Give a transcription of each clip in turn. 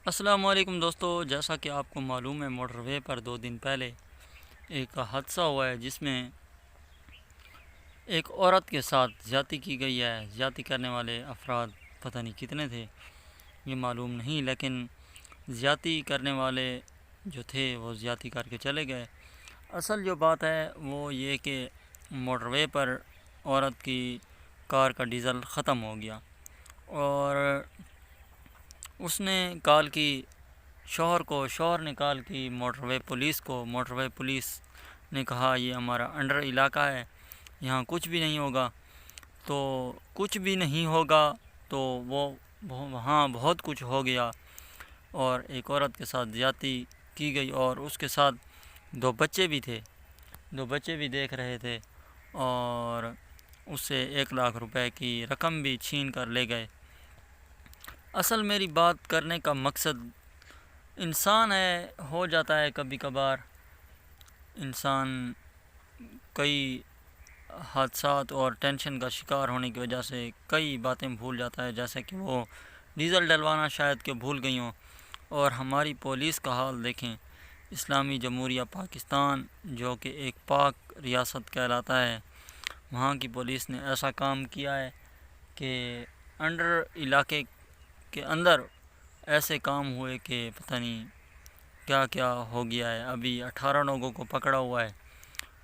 السلام علیکم دوستو، جیسا کہ آپ کو معلوم ہے موٹر وے پر 2 دن پہلے ایک حادثہ ہوا ہے جس میں ایک عورت کے ساتھ زیادتی کی گئی ہے۔ زیادتی کرنے والے افراد پتہ نہیں کتنے تھے، یہ معلوم نہیں، لیکن زیادتی کرنے والے جو تھے وہ زیادتی کر کے چلے گئے۔ اصل جو بات ہے وہ یہ کہ موٹر وے پر عورت کی کار کا ڈیزل ختم ہو گیا اور اس نے کال کی شوہر نے کال کی موٹر وے پولیس کو۔ موٹر وے پولیس نے کہا یہ ہمارا انڈر علاقہ ہے، یہاں کچھ بھی نہیں ہوگا۔ تو کچھ بھی نہیں ہوگا تو وہاں بہت کچھ ہو گیا اور ایک عورت کے ساتھ زیادتی کی گئی اور اس کے ساتھ 2 بچے بھی تھے، 2 بچے بھی دیکھ رہے تھے اور اس سے 1 لاکھ روپے کی رقم بھی چھین کر لے گئے۔ اصل میری بات کرنے کا مقصد انسان ہے، ہو جاتا ہے کبھی کبھار انسان کئی حادثات اور ٹینشن کا شکار ہونے کی وجہ سے کئی باتیں بھول جاتا ہے، جیسے کہ وہ ڈیزل ڈلوانا شاید کہ بھول گئی ہوں۔ اور ہماری پولیس کا حال دیکھیں، اسلامی جمہوریہ پاکستان جو کہ ایک پاک ریاست کہلاتا ہے، وہاں کی پولیس نے ایسا کام کیا ہے کہ انڈر علاقے کے اندر ایسے کام ہوئے کہ پتہ نہیں کیا کیا ہو گیا ہے۔ ابھی 18 لوگوں کو پکڑا ہوا ہے،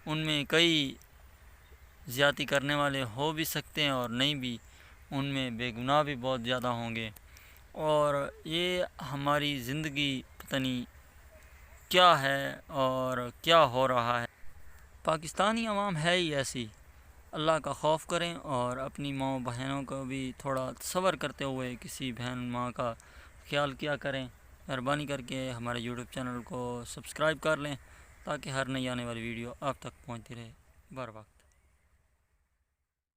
ان میں کئی زیادتی کرنے والے ہو بھی سکتے ہیں اور نہیں بھی، ان میں بے گناہ بھی بہت زیادہ ہوں گے۔ اور یہ ہماری زندگی پتہ نہیں کیا ہے اور کیا ہو رہا ہے۔ پاکستانی عوام ہے ہی ایسی، اللہ کا خوف کریں اور اپنی ماں بہنوں کو بھی تھوڑا صبر کرتے ہوئے کسی بہن ماں کا خیال کیا کریں۔ مہربانی کر کے ہمارے یوٹیوب چینل کو سبسکرائب کر لیں تاکہ ہر نئی آنے والی ویڈیو آپ تک پہنچتی رہے بر وقت۔